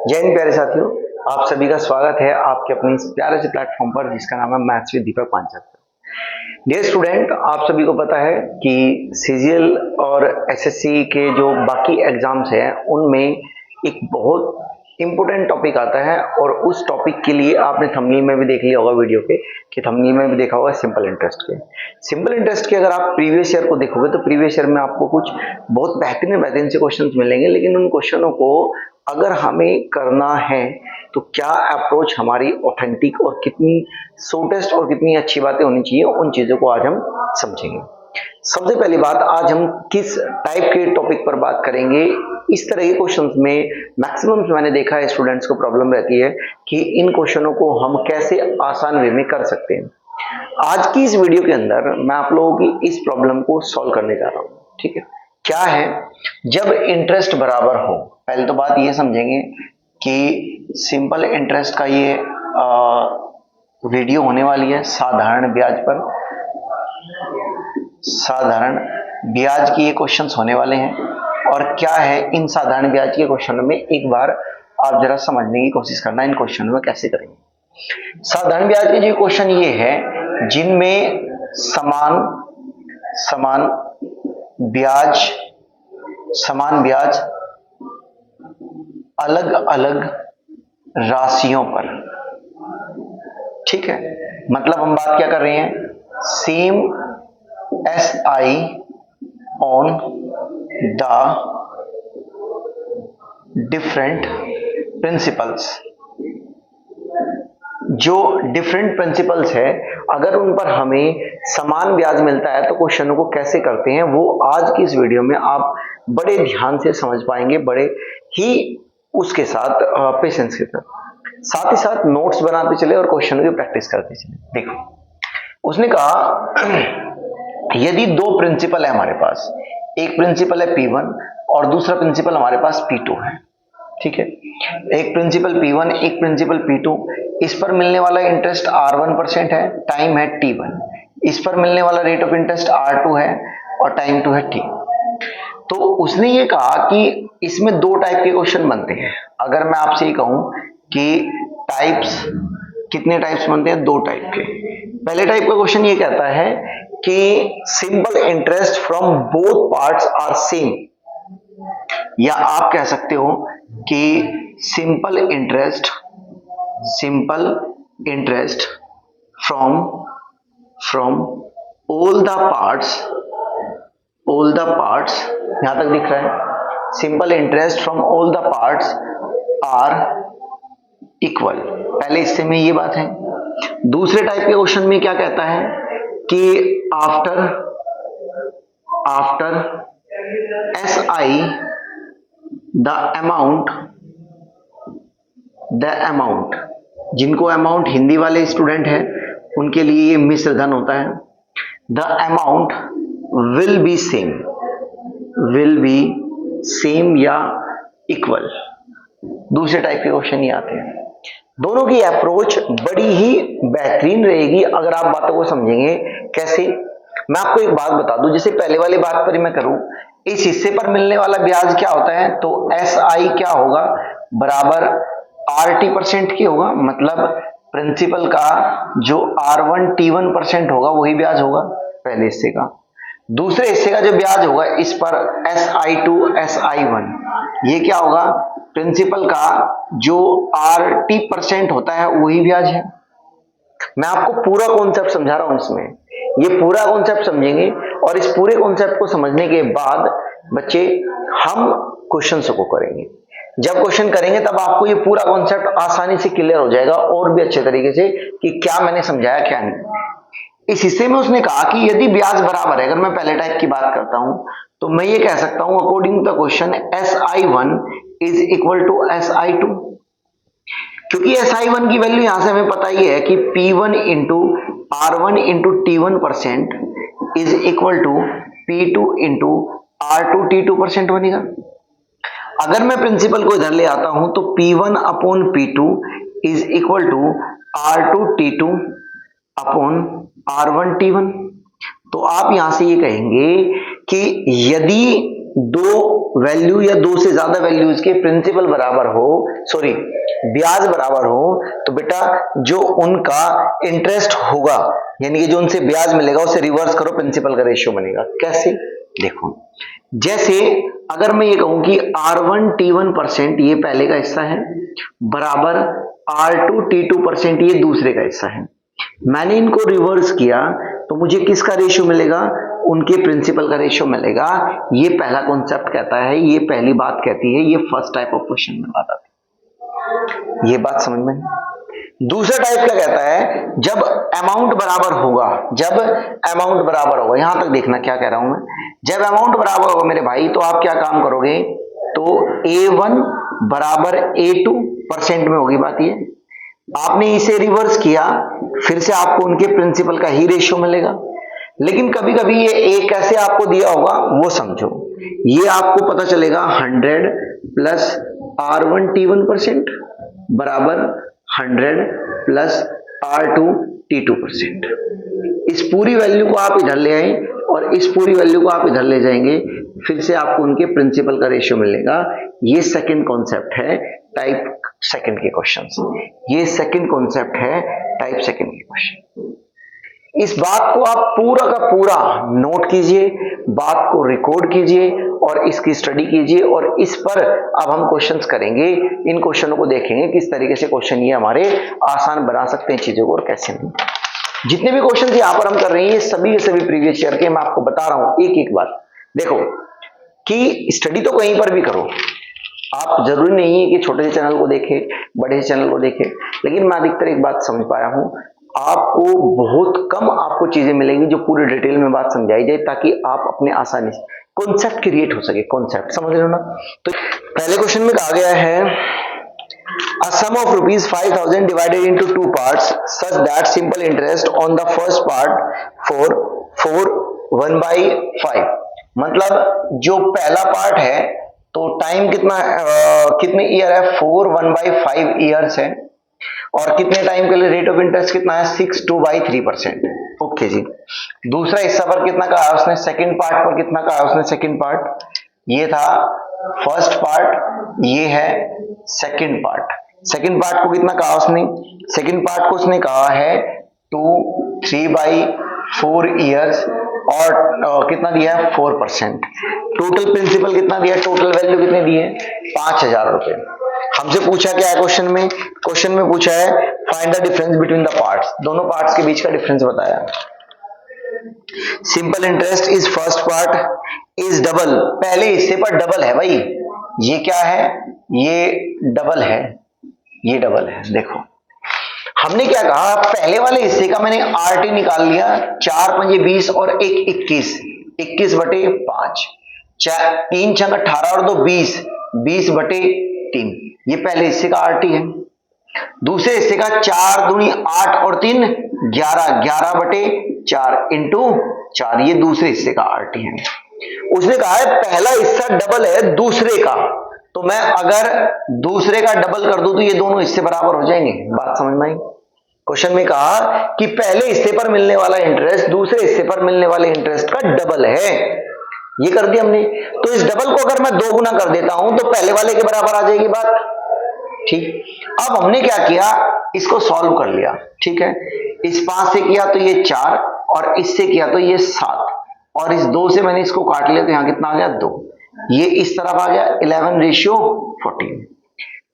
जय हिंद प्यारे साथियों, आप सभी का स्वागत है आपके अपने इस प्यारे से प्लेटफॉर्म पर जिसका नाम है maths with Deepak Panchal. Dear student, आप सभी को पता है कि सीजीएल और एसएससी के जो बाकी एग्जाम्स हैं उनमें एक बहुत इंपॉर्टेंट टॉपिक आता है और उस टॉपिक के लिए आपने थंबनेल में भी देख लिया होगा वीडियो पे कि थंबनेल में भी देखा होगा सिंपल इंटरेस्ट के अगर आप प्रीवियस ईयर को देखोगे तो प्रीवियस ईयर में आपको कुछ बहुत बेहतरीन से क्वेश्चंस मिलेंगे, लेकिन उन क्वेश्चनों को अगर हमें करना है तो क्या अप्रोच हमारी ऑथेंटिक और कितनी शॉर्टेस्ट और कितनी अच्छी बातें होनी चाहिए, उन चीजों को आज हम समझेंगे। सबसे पहली बात, आज हम किस टाइप के टॉपिक पर बात करेंगे। इस तरह के क्वेश्चंस में मैक्सिमम मैंने देखा है स्टूडेंट्स को प्रॉब्लम रहती है कि इन क्वेश्चनों को हम कैसे आसान वे में कर सकते हैं। आज की इस वीडियो के अंदर मैं आप लोगों की इस प्रॉब्लम को सॉल्व करने जा रहा हूं। ठीक है, क्या है, जब इंटरेस्ट बराबर हो, पहले तो बात ये समझेंगे कि सिंपल इंटरेस्ट का ये वीडियो होने वाली है साधारण ब्याज पर। साधारण ब्याज की ये क्वेश्चंस होने वाले हैं और क्या है इन साधारण ब्याज के क्वेश्चन में, एक बार आप जरा समझने की कोशिश करना इन क्वेश्चन में कैसे करेंगे। साधारण ब्याज के जो क्वेश्चन ये है जिनमें समान ब्याज अलग अलग राशियों पर। ठीक है, मतलब हम बात क्या कर रहे हैं, same SI on the different principles. जो डिफरेंट प्रिंसिपल्स है अगर उन पर हमें समान ब्याज मिलता है तो क्वेश्चनों को कैसे करते हैं वो आज की इस वीडियो में आप बड़े ध्यान से समझ पाएंगे, बड़े ही उसके साथ पेशेंस के साथ ही साथ नोट्स बनाते चले और क्वेश्चनों की प्रैक्टिस करते चले। देखो, उसने कहा यदि दो प्रिंसिपल है हमारे पास, एक प्रिंसिपल है P1 और दूसरा प्रिंसिपल हमारे पास P2 है। ठीक है, एक प्रिंसिपल P1 एक प्रिंसिपल P2, इस पर मिलने वाला इंटरेस्ट R1% है, टाइम है T1। इस पर मिलने वाला रेट ऑफ इंटरेस्ट R2 है और टाइम 2 है T। तो उसने ये कहा कि इसमें दो टाइप के क्वेश्चन बनते हैं। अगर मैं आपसे ये कहूं कि टाइप्स, कितने टाइप्स बनते हैं, दो टाइप के। पहले टाइप का क्वेश्चन ये कहता है कि simple interest from both parts are same, या आप कह सकते हो कि simple interest from all the parts, यहां तक दिख रहा है, simple interest from all the parts are equal. पहले इससे में ये बात है। दूसरे टाइप के क्वेश्चन में क्या कहता है कि आफ्टर SI द अमाउंट, जिनको अमाउंट हिंदी वाले स्टूडेंट हैं उनके लिए ये मिश्र धन होता है, the amount will be same या इक्वल। दूसरे टाइप के क्वेश्चन ये आते हैं। दोनों की अप्रोच बड़ी ही बेहतरीन रहेगी अगर आप बातों को समझेंगे। कैसे, मैं आपको एक बात बता दूं, जैसे पहले वाली बात पर मैं करूं, इस हिस्से पर मिलने वाला ब्याज क्या होता है, तो SI क्या होगा, बराबर RT% की होगा, मतलब प्रिंसिपल का जो R1 T1% होगा वही ब्याज होगा पहले हिस्से का। दूसरे हिस्से का जो ब्याज होगा इस पर SI2 SI1, ये क्या होगा, प्रिंसिपल का जो RT% होता है वही ब्याज है। मैं आपको पूरा कॉन्सेप्ट समझा रहा हूं, इसमें ये पूरा कॉन्सेप्ट समझेंगे और इस पूरे कॉन्सेप्ट को समझने के बाद बच्चे हम क्वेश्चंस को करेंगे। जब क्वेश्चन करेंगे तब आपको ये पूरा कॉन्सेप्ट आसानी से क्लियर हो जाएगा और भी अच्छे तरीके से कि क्या मैंने समझाया क्या नहीं। इस हिस्से में उसने कहा कि यदि ब्याज बराबर है, अगर मैं पहले टाइप की बात करता हूं तो मैं ये कह सकता हूं according to the question SI1 is equal to SI2, क्योंकि SI1 की वैल्यू यहां से हमें पता ही है कि P1 into R1 into T1% is equal to P2 into R2 T2% बनेगा। अगर मैं प्रिंसिपल को इधर ले आता हूं तो P1 upon P2 is equal to R2 T2 upon R1 T1। तो आप यहां से ये कहेंगे कि यदि दो वैल्यू या दो से ज्यादा वैल्यूज के प्रिंसिपल बराबर हो, सॉरी ब्याज बराबर हो, तो बेटा जो उनका इंटरेस्ट होगा यानी कि जो उनसे ब्याज मिलेगा उसे रिवर्स करो, प्रिंसिपल का रेशियो बनेगा। कैसे? देखो, जैसे अगर मैं ये कहूं कि R1T1% ये पहले का हिस्सा है बराबर R2T2% ये दूसरे का हिस्सा है, मैंने इनको रिवर्स किया तो मुझे किसका रेशियो मिलेगा? उनके प्रिंसिपल का रेशियो मिलेगा। ये पहला कॉन्सेप्ट कहता है, ये पहली बात कहती है, ये फर्स्ट टाइप ऑफ क्वेश्चन में बात आती है। ये बात समझ में? दूसरा टाइप क्या कहता है? जब अमाउंट बराबर होगा, जब अमाउंट बराबर होगा, यहां तक देखना क्या कह रहा हूं मैं, जब अमाउंट बराबर होगा मेरे भाई, तो आप क्या काम करोगे? तो A1 बराबर A2% में होगी बात। ये आपने इसे रिवर्स किया, फिर से आपको उनके प्रिंसिपल का ही रेशियो मिलेगा। लेकिन कभी कभी ये A कैसे आपको दिया होगा वो समझो। ये आपको पता चलेगा 100 प्लस R1T1% बराबर 100 प्लस R2T2%। इस पूरी वैल्यू को आप इधर ले आए और इस पूरी वैल्यू को आप इधर ले जाएंगे, फिर से आपको उनके प्रिंसिपल का रेशियो मिलेगा। ये सेकंड कॉन्सेप्ट है टाइप सेकंड के क्वेश्चंस। ये सेकंड कॉन्सेप्ट है टाइप सेकंड के क्वेश्चन। इस बात को आप पूरा का पूरा नोट कीजिए, बात को रिकॉर्ड कीजिए और इसकी स्टडी कीजिए, और इस पर अब हम क्वेश्चंस करेंगे। इन क्वेश्चनों को देखेंगे किस तरीके से क्वेश्चन ये हमारे आसान बना सकते हैं चीजों को और कैसे नहीं। जितने भी क्वेश्चन यहां पर हम कर रहे हैं ये सभी के सभी प्रीवियस ईयर के, मैं आपको बता रहा हूं एक एक बार। देखो कि स्टडी तो कहीं पर भी करो, आप जरूरी नहीं है कि छोटे से चैनल को देखें, बड़े से चैनल को देखें, लेकिन मैं अधिकतर एक बात समझ पाया हूं, आपको बहुत कम आपको चीजें मिलेंगी जो पूरी डिटेल में बात समझाई जाए, ताकि आप अपने आसानी से कॉन्सेप्ट क्रिएट हो सके। कॉन्सेप्ट समझ रहे हो ना? तो पहले क्वेश्चन में कहा गया है a sum of rupees 5000 divided into two parts such that simple interest on the first part for 1/5। मतलब जो पहला पार्ट है तो टाइम कितना कितने ईयर है? 4 1/5 ईयर्स है, और कितने टाइम के लिए रेट ऑफ इंटरेस्ट कितना है? 6/3%। ओके जी। दूसरा हिस्सा पर कितना कहा उसने? सेकंड पार्ट पर कितना कहा उसने? सेकंड पार्ट ये था फर्स्ट पार्ट, ये है सेकंड पार्ट। सेकंड पार्ट को कितना कहा उसने? सेकंड पार्ट को उसने कहा है 3/4 ईयर्स, और कितना दिया है? 4%। टोटल प्रिंसिपल कितना दिया? टोटल वैल्यू कितनी दी है? 5000 रुपए। हमसे पूछा क्या है क्वेश्चन में? क्वेश्चन में पूछा है find the difference between the parts, दोनों पार्ट्स के बीच का डिफरेंस बताया। Simple interest is first part is double, पहले हिस्से पर डबल है भाई। ये क्या है? ये डबल है, ये डबल है। देखो हमने क्या कहा, पहले वाले हिस्से का मैंने RT निकाल लिया, 4 पंजे 20 और 1 21, 21/5, 3 छंग 18 और 2 20, 20/3। ये पहले हिस्से का RT है। दूसरे हिस्से का 4 दूनी 8 और 3 11, 11/4 इंटू 4, ये दूसरे हिस्से का RT है। उसने कहा है पहला हिस्सा डबल है दूसरे का, तो मैं अगर दूसरे का डबल कर दूं तो ये दोनों हिस्से बराबर हो जाएंगे। बात समझ में आई? क्वेश्चन में कहा कि पहले हिस्से पर मिलने वाला इंटरेस्ट दूसरे हिस्से पर मिलने वाले इंटरेस्ट का डबल है, ये कर दिया हमने। तो इस डबल को अगर मैं 2 गुना कर देता हूं तो पहले वाले के बराबर आ जाएगी बात। ठीक, अब हमने क्या किया, इसको सॉल्व कर लिया। ठीक है, इस 5 से किया तो ये 4, और इससे किया तो ये 7, और इस 2 से मैंने इसको काट लिया तो यहां कितना आ गया? 2। ये इस तरफ आ गया 11/14।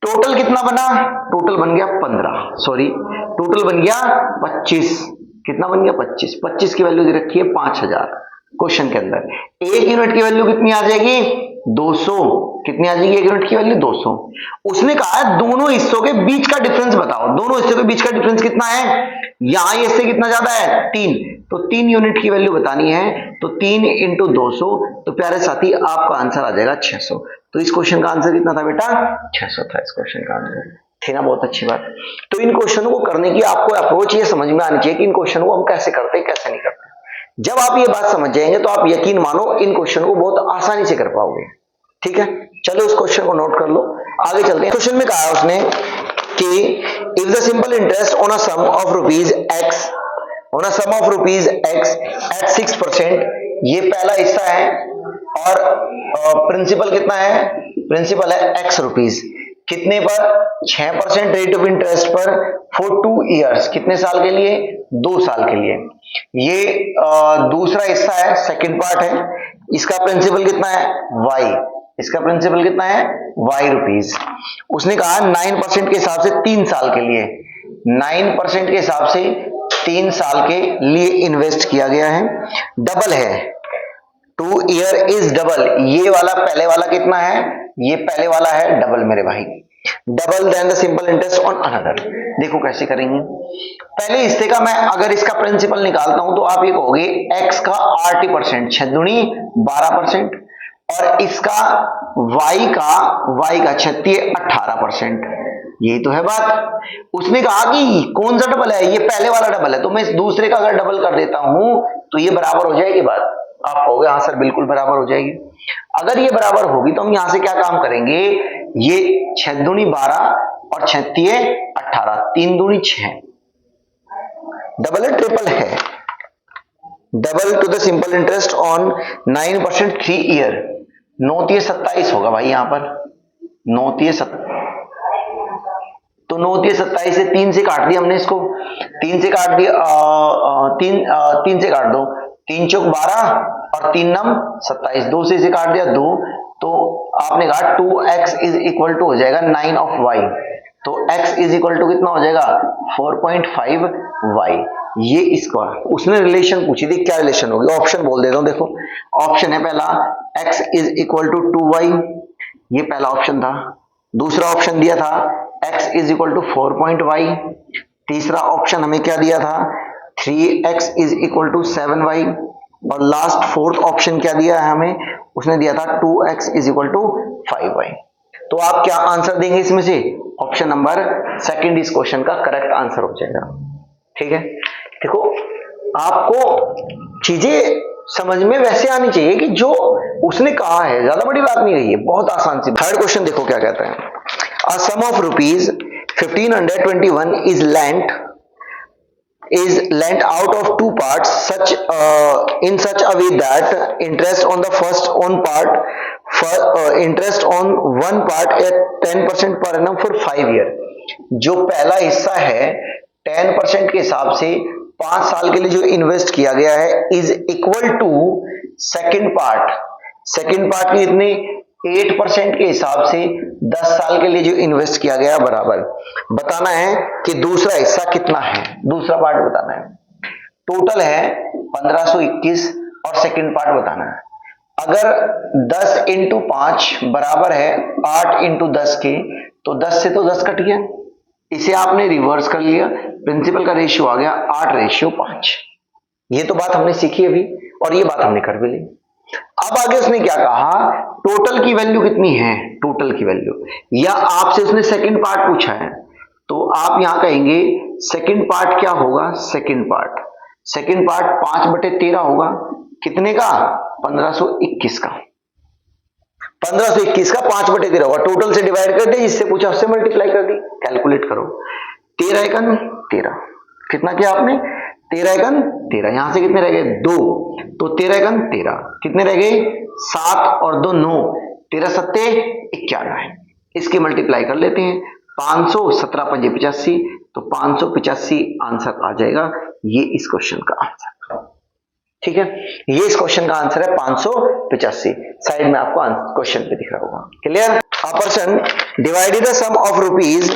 टोटल कितना बना? टोटल बन गया 15, सॉरी टोटल बन गया 25। कितना बन गया? 25। 25 की वैल्यू दे रखी है 5000 क्वेश्चन के अंदर। 1 यूनिट की वैल्यू कितनी आ जाएगी? 200। कितनी आ जाएगी 1 यूनिट की वैल्यू? 200। उसने कहा है दोनों हिस्सों के बीच का डिफरेंस बताओ। दोनों हिस्सों के बीच का डिफरेंस कितना है? यहां ये इससे कितना ज्यादा है? 3, तो 3 यूनिट की वैल्यू बतानी है, तो 3 × 200, तो प्यारे साथी आपका आंसर आ जाएगा 600। तो इस क्वेश्चन का आंसर कितना था बेटा? 600 था इस क्वेश्चन का आंसर। थी ना बहुत अच्छी बात? तो इन क्वेश्चनों को करने की आपको अप्रोच ये समझ में आनी चाहिए कि इन क्वेश्चनों को हम कैसे करते हैं, कैसे नहीं करते। जब आप ये बात समझ जाएंगे तो आप यकीन मानो इन क्वेश्चन को बहुत आसानी से कर पाओगे। ठीक है, चलो उस क्वेश्चन को नोट कर लो, आगे चलते हैं। क्वेश्चन में कहा है उसने कि if the simple interest on a sum of rupees x at 6%, ये पहला हिस्सा है और प्रिंसिपल कितना है, प्रिंसिपल है x रुपीज, कितने पर, 6% रेट ऑफ इंटरेस्ट पर फॉर 2 इयर्स, कितने साल के लिए, 2 साल के लिए। ये दूसरा हिस्सा है, सेकंड पार्ट है, इसका प्रिंसिपल कितना है y, इसका प्रिंसिपल कितना है y रुपीज। उसने कहा 9% के हिसाब से 3 साल के लिए, 9% के हिसाब से 3 साल के लिए इन्वेस्ट किया गया है। डबल है, 2 ईयर इज डबल, ये वाला पहले वाला कितना है, ये पहले वाला है डबल मेरे भाई, double than the simple interest on another. देखो कैसे करेंगे, पहले हिस्से का मैं अगर इसका प्रिंसिपल निकालता हूं तो आप ये कहोगे x का 80%, 6 दूनी 12%, और इसका y का 18%। यही तो है बात। उसने कहा कि कौन सा डबल है, ये पहले वाला डबल है, तो मैं इस दूसरे का अगर डबल कर देता हूं तो ये बराबर हो जाएगी बात। आप कहोगे हाँ सर बिल्कुल बराबर हो जाएगी। अगर ये बराबर होगी तो हम यहां से क्या काम करेंगे, ये 6 दूनी 12 और 6 तिये 18, 3 दूनी 6, डबल है ट्रिपल है, double two the simple interest on 9% 3 year, 9 तिये 27 होगा भाई यहाँ पर, 9 तिये 27, तो 9 तिये 27 से 3 से काट दिया हमने इसको, 3 से काट दिया, 3 से काट दो, 3 चौक 12 और 3 नम 27, 2 से इसे काट दिया 2, तो आपने कहा 2x इज इक्वल टू हो जाएगा 9 ऑफ y, तो x इज इक्वल टू कितना हो जाएगा 4.5y। ये इसका उसने रिलेशन पूछी थी, क्या रिलेशन होगी, ऑप्शन बोल देता हूं। देखो ऑप्शन है पहला x is equal to 2y, ये पहला ऑप्शन था। दूसरा ऑप्शन दिया था x is equal to 4.y, तीसरा ऑप्शन हमें क्या दिया था 3x is equal to 7y, और लास्ट फोर्थ ऑप्शन क्या दिया है हमें, उसने दिया था 2x is equal to 5y। तो आप क्या आंसर देंगे इसमें से, ऑप्शन नंबर सेकंड इस क्वेश्चन का करेक्ट आंसर हो जाएगा। ठीक है, देखो आपको चीजें समझ में वैसे आनी चाहिए कि जो उसने कहा है, ज्यादा बड़ी बात नहीं रही है, बहुत आसान सी। थर्ड क्वेश्चन देखो क्या कहता है, अ sum of rupees 1521 is lent out of 2 parts in such a way that interest on the first on part interest on one part at 10% per annum for 5 year। जो पहला हिस्सा है 10% के हिसाब से 5 साल के लिए जो इन्वेस्ट किया गया है is equal to second part की इतने 8% के हिसाब से 10 साल के लिए जो इन्वेस्ट किया गया बराबर। बताना है कि दूसरा हिस्सा कितना है, दूसरा पार्ट बताना है। टोटल है 1521 और सेकंड पार्ट बताना है। अगर 10 इंटू 5 बराबर है 8 इंटू 10 के, तो 10 से तो 10 कट गया, इसे आपने रिवर्स कर लिया, प्रिंसिपल का रेशियो आ गया 8:5। ये तो बात हमने सीखी अभी, और ये बात हमने कर भी ली। अब आगे उसने क्या कहा, टोटल की वैल्यू कितनी है, टोटल की वैल्यू, या आपसे उसने सेकंड पार्ट पूछा है, तो आप यहां कहेंगे सेकंड पार्ट क्या होगा, सेकंड पार्ट 5/13 होगा, कितने का 1521 का, 1521 का 5/13 होगा। टोटल से डिवाइड कर दे, जिससे पूछा उससे मल्टीप्लाई कर दी, कैलकुलेट करो। 13 एकन 13, कितना किया आपने 13 एकन 13, यहां से कितने रह गए 2, तो 13 एकन 13, कितने रह गए 7 और 2 9, 13 सत्ते 91, इसकी मल्टीप्लाई कर लेते हैं 500, 17 पंजे 85, तो 585 आंसर आ जाएगा। ये इस क्वेश्चन का आंसर, ठीक है, ये इस क्वेश्चन का आंसर है 585। साइड में आपको क्वेश्चन पे दिख रहा होगा, clear. A person divided the sum of rupees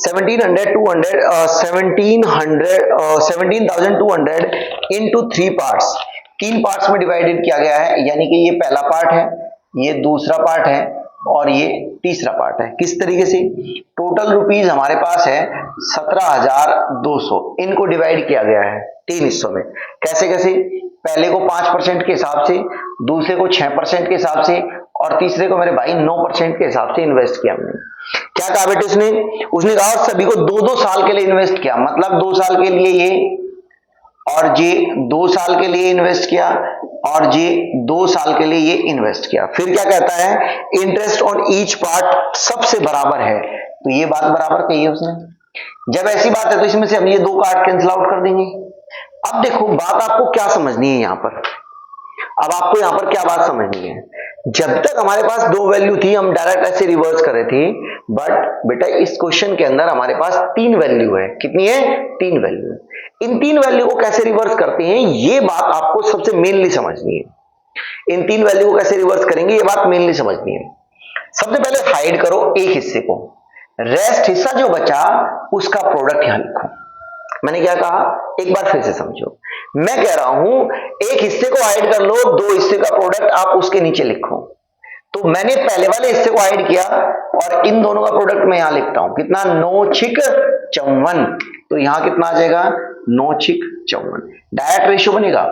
17,200 into 3 parts, 3 parts में डिवाइडेड किया गया है, यानी कि ये पहला पार्ट है, ये दूसरा पार्ट है और ये तीसरा पार्ट है। किस तरीके से, टोटल रुपीज हमारे पास है 17,200, इनको डिवाइड किया गया है 3 हिस्सों में। कैसे कैसे, पहले को 5% के हिसाब से, दूसरे को 6% के हिसाब से, और तीसरे को मेरे भाई 9% के हिसाब से इन्वेस्ट किया हमने। क्या कहा बेटे उसने कहा सभी को 2-2 साल के लिए इन्वेस्ट किया, मतलब 2 साल के लिए ये, और ये 2 साल के लिए इन्वेस्ट किया, और ये 2 साल के लिए ये इन्वेस्ट किया। फिर क्या कहता है, इंटरेस्ट ऑन ईच पार्ट सबसे बराबर है, तो ये बात बराबर कही है उसने। जब ऐसी बात है तो इसमें से हम ये 2 पार्ट कैंसिल आउट कर देंगे। अब देखो बात आपको क्या समझनी है यहां पर, अब आपको यहां पर क्या बात समझनी है, जब तक हमारे पास दो वैल्यू थी हम डायरेक्ट ऐसे रिवर्स कर रहे थे, बट बेटा इस क्वेश्चन के अंदर हमारे पास तीन वैल्यू है। कितनी है? तीन वैल्यू। इन तीन वैल्यू को कैसे रिवर्स करते हैं ये बात आपको सबसे मेनली समझनी है। इन तीन वैल्यू को कैसे रिवर्स करेंगे ये बात मेनली समझनी है। सबसे पहले हाइड करो एक हिस्से को, रेस्ट हिस्सा जो बचा उसका प्रोडक्ट यहां लिखो। मैंने क्या कहा एक बार फिर से समझो, मैं कह रहा हूं एक हिस्से को हाइड कर लो, दो हिस्से का प्रोडक्ट आप उसके नीचे लिखो। तो मैंने पहले वाले हिस्से को हाइड किया और इन दोनों का प्रोडक्ट मैं यहां लिखता हूं, कितना? 9 छिक 54। तो यहां कितना आ जाएगा? 9 छिक 54। डायरेक्ट रेशियो बनेगा।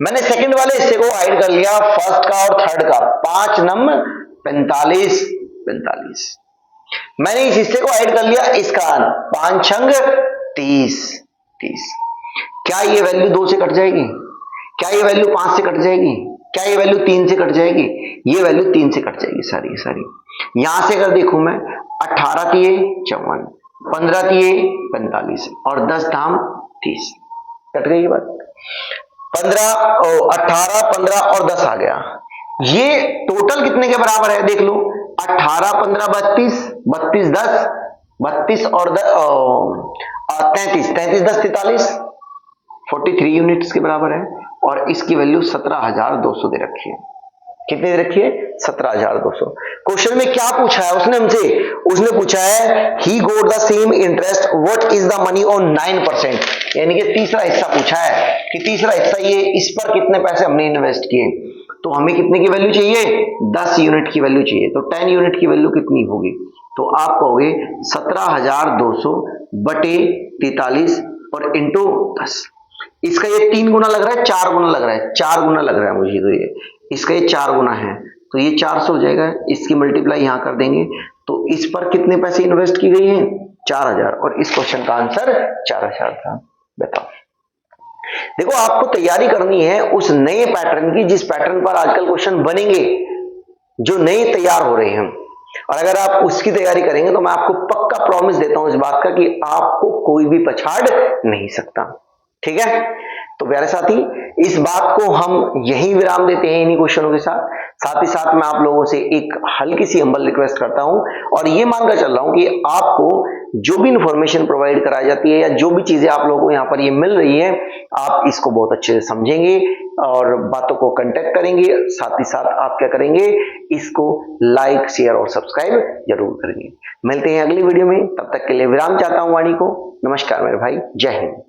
मैंने सेकंड वाले हिस्से को हाइड कर लिया, फर्स्ट का और थर्ड का, 5 नम 45 45। मैंने इस हिस्से को ऐड कर लिया, इसका 5 छंग 30 30। क्या ये वैल्यू 2 से कट जाएगी? क्या ये वैल्यू 5 से कट जाएगी? क्या ये वैल्यू 3 से कट जाएगी? ये वैल्यू 3 से कट जाएगी सारी सारी। यहां से अगर देखूं मैं, 18 तिये 54, 15 तिये 45 और 10 धाम 30। कट गई ये बात। 18 15 और 10 आ गया। ये टोटल कितने के बराबर है देख लो, 18 15 32, 32 10, 32 और 33, 33 10 43, 43 यूनिट्स के बराबर है। और इसकी वैल्यू 17,200 दे रखी है। कितनी दे रखी है? 17,200। क्वेश्चन में क्या पूछा है उसने हमसे? उसने पूछा है he got the same interest, what is the money on 9%। यानी कि तीसरा हिस्सा पूछा है कि तीसरा हिस्सा ये, इस पर कितने पैसे हमने इन्वेस्ट किए। तो हमें कितने की वैल्यू चाहिए? 10 यूनिट की वैल्यू चाहिए। तो 10 यूनिट की वैल्यू कितनी होगी? तो आप कहोगे 17,200 बटे 43 और इंटू 10। इसका ये 3 गुना लग रहा है, 4 गुना लग रहा है, 4 गुना लग रहा है मुझे। तो ये इसका ये 4 गुना है, तो ये 400 हो जाएगा। इसकी मल्टीप्लाई यहां कर देंगे तो इस पर कितने पैसे इन्वेस्ट की गई हैं? 4,000। और इस क्वेश्चन का आंसर 4,000 था। बताओ। देखो आपको तैयारी करनी है उस नए पैटर्न की जिस पैटर्न पर आजकल क्वेश्चन बनेंगे, जो नए तैयार हो रहे हैं। और अगर आप उसकी तैयारी करेंगे तो मैं आपको पक्का प्रॉमिस देता हूं इस बात का कि आपको कोई भी पछाड़ नहीं सकता। ठीक है? तो प्यारे साथी, इस बात को हम यहीं विराम देते हैं इन्हीं क्वेश्चनों के साथ। साथ ही साथ मैं आप लोगों से एक हल्की सी हम्बल रिक्वेस्ट करता हूं और ये मानकर चल रहा हूं कि आपको जो भी इंफॉर्मेशन प्रोवाइड कराई जाती है या जो भी चीजें आप लोगों को यहाँ पर ये मिल रही है, आप इसको बहुत अच्छे से समझेंगे और बातों को कंटेक्ट करेंगे। साथ ही साथ आप क्या करेंगे? इसको लाइक शेयर और सब्सक्राइब जरूर करेंगे। मिलते हैं अगली वीडियो में, तब तक के लिए विराम चाहता हूं वाणी को। नमस्कार मेरे भाई, जय हिंद।